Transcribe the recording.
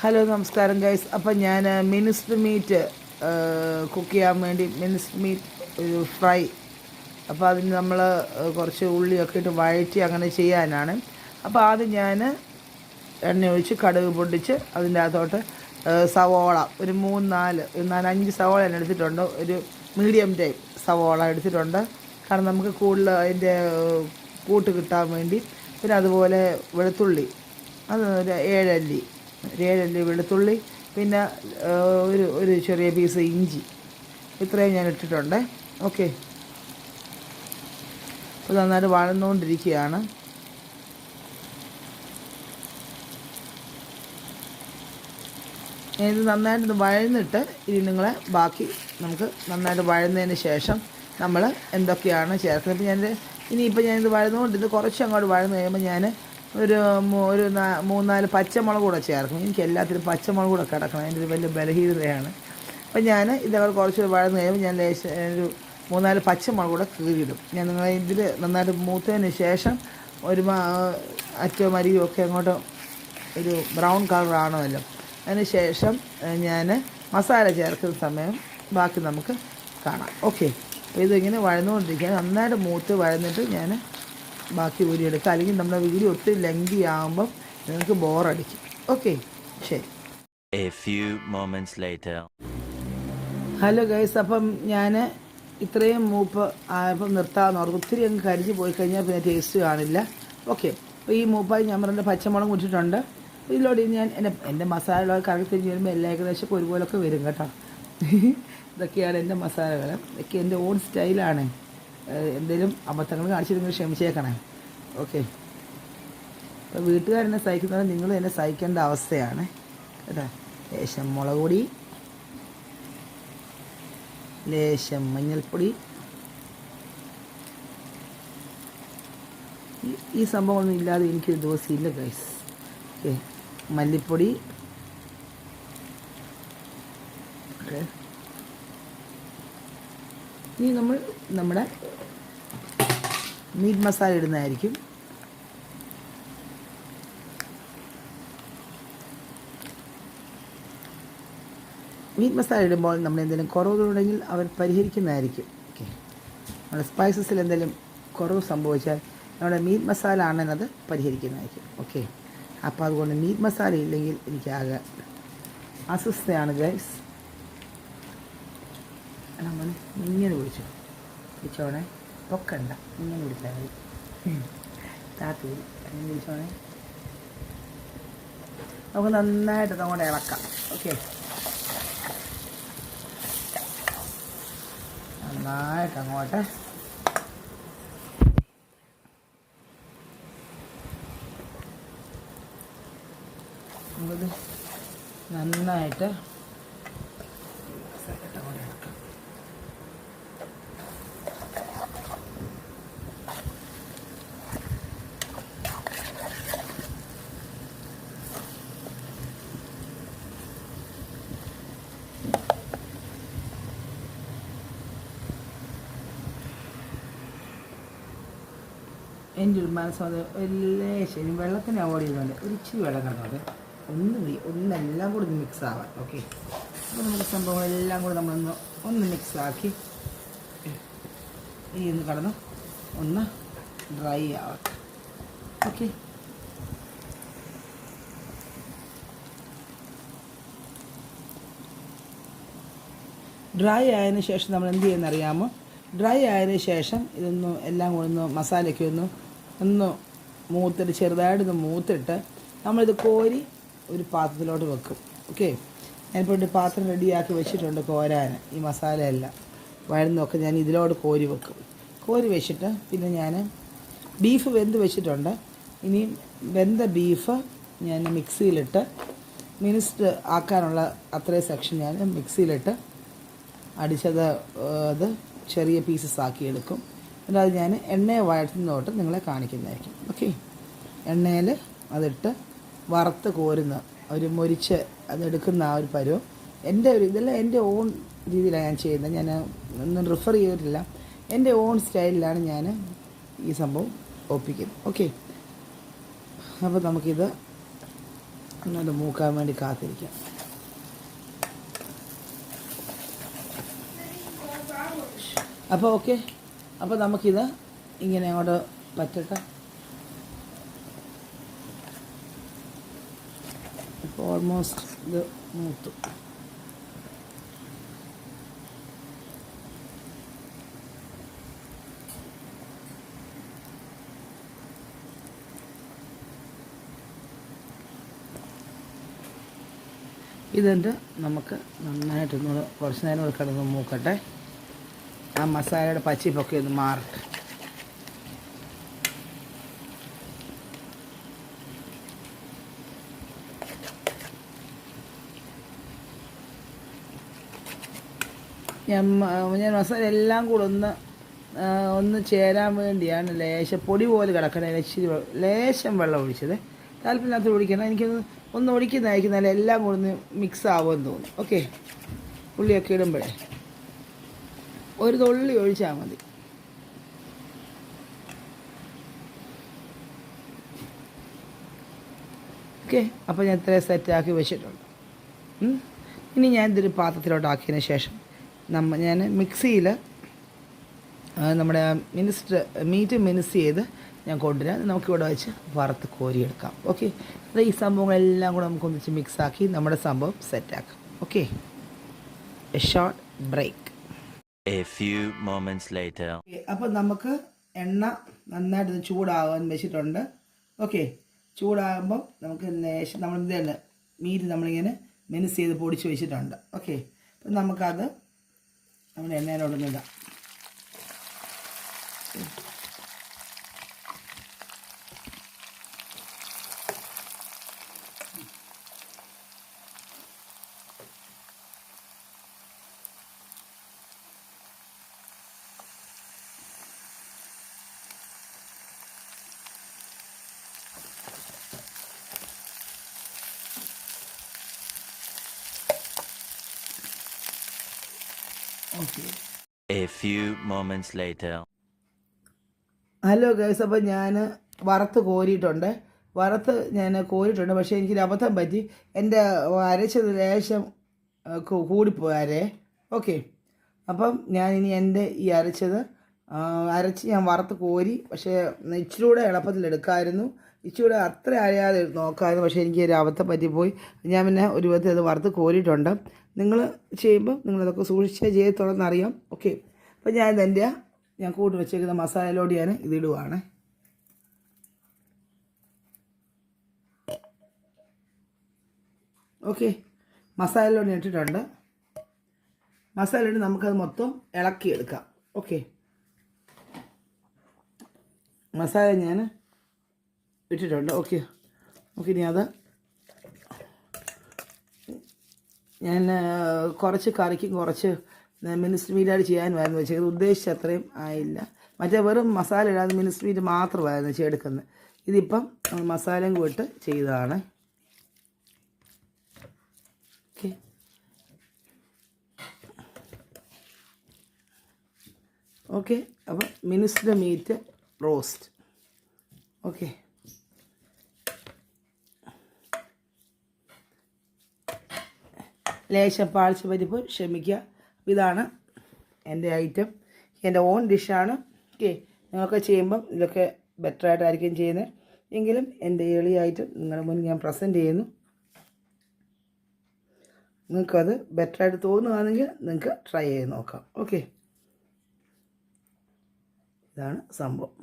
Hello നമസ്കാരം guys. അപ്പം ഞാൻ മിനിസ്ഡ് മീറ്റ് കുക്ക് ചെയ്യാൻ വേണ്ടി മിനിസ്ഡ് മീറ്റ് ഫ്രൈ. അപ്പോൾ അതിന് നമ്മൾ കുറച്ച് ഉള്ളിയൊക്കെ ഇട്ട് വഴറ്റി അങ്ങനെ ചെയ്യാനാണ്. അപ്പോൾ ആദ്യം ഞാൻ എണ്ണ ഒഴിച്ച് കടുക് പൊട്ടിച്ച് അതിൻ്റെ അകത്തോട്ട് സവോള ഒരു 4-5 സവോള ഞാൻ എടുത്തിട്ടുണ്ട്. ഒരു മീഡിയം ടൈപ്പ് സവോള എടുത്തിട്ടുണ്ട്, കാരണം നമുക്ക് കൂടുതൽ അതിൻ്റെ കൂട്ട് കിട്ടാൻ വേണ്ടി. പിന്നെ അതുപോലെ വെളുത്തുള്ളി അത് ഒരു 7 അല്ലി വെളുത്തുള്ളി, പിന്നെ ഒരു ചെറിയ പീസ് ഇഞ്ചി, ഇത്രയും ഞാൻ ഇട്ടിട്ടുണ്ട്. ഓക്കെ, അപ്പോൾ നന്നായിട്ട് വഴന്നുകൊണ്ടിരിക്കുകയാണ്. ഇത് നന്നായിട്ട് വഴന്നിട്ട് ഇനി നിങ്ങളെ ബാക്കി നമുക്ക് നന്നായിട്ട് വഴന്നതിന് ശേഷം നമ്മൾ എന്തൊക്കെയാണ് ചേർക്കുന്നത്. ഇപ്പോൾ ഇനിയിപ്പോൾ ഞാനിത് വഴന്നുകൊണ്ട് ഇത് കുറച്ച് അങ്ങോട്ട് വഴന്ന് കഴിയുമ്പോൾ ഞാൻ ഒരു 3-4 പച്ചമുളക് കൂടെ ചേർക്കും. എനിക്ക് എല്ലാത്തിനും പച്ചമുളക് കൂടെ കിടക്കണം, എൻ്റെ ഒരു വലിയ ബലഹീനതയാണ്. അപ്പം ഞാൻ ഇതേപോലെ കുറച്ച് വഴന്ന് കഴിയുമ്പോൾ ഞാൻ ഒരു 3-4 പച്ചമുളക് കൂടെ കീറിയിടും. ഞാൻ നിങ്ങളെ ഇതിൽ നന്നായിട്ട് മൂത്തതിന് ശേഷം ഒരു അറ്റവും അരിയും ഒക്കെ അങ്ങോട്ട് ഒരു ബ്രൗൺ കളറാണല്ലോ. അതിന് ശേഷം ഞാൻ മസാല ചേർക്കുന്ന സമയം ബാക്കി നമുക്ക് കാണാം. ഓക്കെ, അപ്പോൾ ഇതിങ്ങനെ വഴന്നുകൊണ്ടിരിക്കുക. നന്നായിട്ട് മൂത്ത് വഴന്നിട്ട് ഞാൻ ബാക്കി ഊരിയെടുക്കുക, അല്ലെങ്കിൽ നമ്മുടെ വീഡിയോ ഒത്തിരി ലെങ്തി ആകുമ്പം നിങ്ങൾക്ക് ബോറടിക്കും. ഓക്കെ, ശരി. ഹലോ ഗൈസ്, അപ്പം ഞാൻ ഇത്രയും മൂപ്പ് ആയപ്പം നിർത്താമെന്ന് ഓർക്കും. ഒത്തിരി അങ്ങ് കരിഞ്ഞ് പോയി കഴിഞ്ഞാൽ പിന്നെ ടേസ്റ്റ് കാണില്ല. ഓക്കെ, അപ്പോൾ ഈ മൂപ്പായി ഞാൻ പറഞ്ഞ പച്ചമുളക് ഇട്ടിട്ടുണ്ട്. ഇതിലൂടെ ഞാൻ എൻ്റെ മസാലകളൊക്കെ കറക്കി തിരിഞ്ഞ് വരുമ്പോൾ എല്ലാ ഏകദേശം ഒരുപോലൊക്കെ വരും കേട്ടോ. ഇതൊക്കെയാണ് എൻ്റെ മസാലകൾ. ഇതൊക്കെ എൻ്റെ ഓൺ സ്റ്റൈലാണ്. എന്തെങ്കിലും അബദ്ധങ്ങൾ കാണിച്ചിട്ട് ക്ഷമിച്ചേക്കണേ. ഓക്കെ, അപ്പോൾ വീട്ടുകാരെന്നെ സഹിക്കുന്നത് നിങ്ങൾ എന്നെ സഹിക്കേണ്ട അവസ്ഥയാണ് കേട്ടോ. ലേശം മുളക് പൊടി, ലേശം മഞ്ഞൾപ്പൊടി. ഈ സംഭവമൊന്നും ഇല്ലാതെ എനിക്കൊരു ദിവസം ഇല്ല ഗൈസ്. ഓക്കെ, മല്ലിപ്പൊടി. ഓക്കെ, ഇനി നമ്മൾ നമ്മുടെ മീറ്റ് മസാല ഇടുന്നതായിരിക്കും. മീറ്റ് മസാല ഇടുമ്പോൾ നമ്മൾ എന്തെങ്കിലും കുറവുകളുണ്ടെങ്കിൽ അവർ പരിഹരിക്കുന്നതായിരിക്കും. ഓക്കെ, നമ്മുടെ സ്പൈസസിൽ എന്തെങ്കിലും കുറവ് സംഭവിച്ചാൽ നമ്മുടെ മീറ്റ് മസാല ആണെങ്കിൽ അത് പരിഹരിക്കുന്നതായിരിക്കും. ഓക്കെ, അപ്പോൾ അതുകൊണ്ട് മീറ്റ് മസാല ഇല്ലെങ്കിൽ എനിക്കാകെ അസ്വസ്ഥയാണ് ഗൈസ്. നമ്മൾ ഇങ്ങനെ പിടിച്ചോണേ, പൊക്കണ്ട, ഇങ്ങനെ പിടിച്ചാൽ മതി. താത്തൂരി അങ്ങനെ പിടിച്ചോണേ. നമുക്ക് നന്നായിട്ട് അങ്ങോട്ട് ഇളക്കാം. ഓക്കെ, നന്നായിട്ട് അങ്ങോട്ട് നമുക്കിത് നന്നായിട്ട് അങ്ങോട്ട് ഇളക്കാം. എൻ്റെ ഒരു മനസ്സത് ശരി വെള്ളത്തിന് അവോയ്ഡ് ചെയ്യുന്നുണ്ട്. ഒരു ഇച്ചിരി വെള്ളം കിടന്നത് ഒന്നെല്ലാം കൂടി മിക്സ് ആവാം. ഓക്കെ, അപ്പോൾ നമുക്ക് സംഭവങ്ങളെല്ലാം കൂടി നമ്മളൊന്ന് മിക്സാക്കി ഇന്ന് കടന്ന് ഒന്ന് ഡ്രൈ ആവാം. ഓക്കെ, ഡ്രൈ ആയതിനു ശേഷം നമ്മൾ എന്ത് ചെയ്യുന്നറിയാമോ? ഡ്രൈ ആയതിനു ശേഷം ഇതൊന്ന് എല്ലാം കൂടി മസാലയ്ക്ക് ഒന്ന് മൂത്തിട്ട് ചെറുതായിട്ടൊന്ന് മൂത്തിട്ട് നമ്മളിത് കോരി ഒരു പാത്രത്തിലോട്ട് വെക്കും. ഓക്കെ, ഞാനിപ്പോൾ ഒരു പാത്രം റെഡിയാക്കി വെച്ചിട്ടുണ്ട് കോരാൻ. ഈ മസാലയെല്ലാം വഴന്നൊക്കെ ഞാൻ ഇതിലോട്ട് കോരി വെക്കും. കോരി വെച്ചിട്ട് പിന്നെ ഞാൻ ബീഫ് വെന്ത് വെച്ചിട്ടുണ്ട്. ഇനി വെന്ത ബീഫ് ഞാൻ മിക്സിയിലിട്ട് മിനിസ്ഡ് ആക്കാനുള്ള അത്രയും സെക്ഷൻ ഞാൻ മിക്സിയിലിട്ട് അടിച്ചത് അത് ചെറിയ പീസസ് ആക്കി എടുക്കും. എന്നിട്ട് അത് ഞാൻ എണ്ണയെ വഴറ്റുന്നതോട്ട് നിങ്ങളെ കാണിക്കുന്നതായിരിക്കും. ഓക്കെ, എണ്ണയിൽ അതിട്ട് വറുത്ത് കോരുന്ന ഒരു മൊരിച്ച് അതെടുക്കുന്ന ആ ഒരു പരുവം ഇതെല്ലാം എൻ്റെ ഓൺ രീതിയിലാണ് ഞാൻ ചെയ്യുന്നത്. ഞാൻ ഒന്നും റിഫർ ചെയ്തിട്ടില്ല, എൻ്റെ ഓൺ സ്റ്റൈലിലാണ് ഞാൻ ഈ സംഭവം ഒപ്പിക്കുന്നത്. ഓക്കെ, അപ്പോൾ നമുക്കിത് ഒന്നത് മൂക്കാൻ വേണ്ടി കാത്തിരിക്കാം. അപ്പോൾ ഓക്കെ, അപ്പോൾ നമുക്കിത് ഇങ്ങനെ അങ്ങോട്ട് പറ്റട്ടെ. ഇപ്പോൾ ഓൾമോസ്റ്റ് ഇത് മൂത്തു. ഇതെന്ത് നമുക്ക് നന്നായിട്ടൊന്നുകൂടെ കുറച്ച് നേരം കൂടെ കിടന്ന് മൂക്കട്ടെ. ആ മസാലയുടെ പച്ചിപ്പൊക്കെ ഒന്ന് മാറട്ടെ. ഞാൻ മസാല എല്ലാം കൂടെ ഒന്ന് ചേരാൻ വേണ്ടിയാണ് ലേശം പൊടി പോലെ കിടക്കണേ ലേശം വെള്ളം ഒഴിച്ചത്. താല്പര്യമില്ലാത്ത ഒഴിക്കണം. ഒന്ന് ഒഴിക്കുന്നതായിരിക്കും നല്ല എല്ലാം കൂടെ ഒന്ന് മിക്സ് ആവുമെന്ന് തോന്നുന്നു. ഓക്കെ, ഉള്ളിയൊക്കെ ഇടുമ്പോഴേ ഒരു തുള്ളി ഒഴിച്ചാൽ മതി. ഓക്കെ, അപ്പോൾ ഞാൻ ഇത്രയും സെറ്റാക്കി വെച്ചിട്ടുണ്ട്. ഇനി ഞാൻ ഇതൊരു പാത്രത്തിലോട്ടാക്കിയതിന് ശേഷം ഞാൻ മിക്സിയിൽ നമ്മുടെ മീറ്റ് മിനുസ് ചെയ്ത് ഞാൻ കൊണ്ടുവരാം. നമുക്കിവിടെ വെച്ച് വറുത്ത് കോരിയെടുക്കാം. ഓക്കെ, അത് ഈ സംഭവങ്ങളെല്ലാം കൂടെ നമുക്ക് ഒന്നിച്ച് മിക്സാക്കി നമ്മുടെ സംഭവം സെറ്റാക്കാം. Okay, a short break. A few moments later. അപ്പോൾ നമുക്ക് എണ്ണ നന്നായിട്ട് ചൂടാകാൻ വെച്ചിട്ടുണ്ട്. ഓക്കെ, ചൂടാകുമ്പം നമുക്ക് ലേശം നമ്മൾ ഇതന്നെ മീറ്റ് നമ്മളിങ്ങനെ മിനുസ് ചെയ്ത് പൊടിച്ച് വെച്ചിട്ടുണ്ട്. ഓക്കെ, അപ്പം നമുക്കത് നമ്മുടെ എണ്ണയിലോട്ടൊന്നിടാം. Okay, A few moments later. Hello guys, അപ്പോൾ ഞാൻ വറുത്ത് കോരിയിട്ടുണ്ട്. പക്ഷേ എനിക്കൊരു അബദ്ധം പറ്റി. എൻ്റെ അരച്ചത് ലേശം കൂടിപ്പോയാരേ. ഓക്കെ, അപ്പം ഞാനിനി എൻ്റെ ഈ അരച്ച് ഞാൻ വറുത്ത് കോരി. പക്ഷേ ഇച്ചിരി കൂടെ എളുപ്പത്തിൽ എടുക്കാമായിരുന്നു, ഇച്ചിരി കൂടെ അത്ര അറിയാതെ നോക്കാമായിരുന്നു. പക്ഷേ എനിക്ക് ഒരു അബദ്ധം പറ്റിപ്പോയി. ഞാൻ പിന്നെ ഒരു വിധത്തിൽ അത് വറുത്ത് കോരിയിട്ടുണ്ട്. നിങ്ങൾ ചെയ്യുമ്പോൾ നിങ്ങളതൊക്കെ സൂക്ഷിച്ചേ ചെയ്യത്തുള്ളതെന്ന് അറിയാം. ഓക്കെ, അപ്പോൾ ഞാൻ കൂട്ടി വെച്ചേക്കുന്ന മസാലയിലോട്ട് ഞാൻ ഇതിടുവാണ്. ഓക്കെ, മസാലയിലോട്ട് ഇട്ടിട്ടുണ്ട്. മസാലയിട്ട് നമുക്കത് മൊത്തം ഇളക്കിയെടുക്കാം. ഓക്കെ, മസാല ഞാൻ ഇട്ടിട്ടുണ്ട്. ഓക്കെ, ഇനി അത് ഞാൻ കുറച്ച് കറിക്കും കുറച്ച് മിനിസ്റ്റ് മീറ്റായിട്ട് ചെയ്യാനുമായിരുന്നു വെച്ചത്. ഉദ്ദേശിച്ച അത്രയും ആയില്ല. മറ്റേ വെറും മസാല ഇടാതെ മിനിസ്റ്റ് മീറ്റ് മാത്രമായിരുന്നു ചെയ്തെടുക്കുന്നത്. ഇതിപ്പം മസാലയും കൂട്ട് ചെയ്തതാണ്. ഓക്കെ, ഓക്കെ, അപ്പം മിനിസ്റ്റ് മീറ്റ് റോസ്റ്റ്. ഓക്കെ, ലേശം പാഴ്ച പരിപ്പ് ക്ഷമിക്കുക. ഇതാണ് എൻ്റെ ഐറ്റം, എൻ്റെ ഓൺ ഡിഷാണ്. ഓക്കെ, നിങ്ങളൊക്കെ ചെയ്യുമ്പം ഇതൊക്കെ ബെറ്ററായിട്ടായിരിക്കും ചെയ്യുന്നത്. എങ്കിലും എൻ്റെ എളിയ ഐറ്റം നിങ്ങളുടെ മുന്നിൽ ഞാൻ പ്രസൻറ്റ് ചെയ്യുന്നു. നിങ്ങൾക്കത് ബെറ്ററായിട്ട് തോന്നുകയാണെങ്കിൽ നിങ്ങൾക്ക് ട്രൈ ചെയ്ത് നോക്കാം. ഓക്കെ, ഇതാണ് സംഭവം.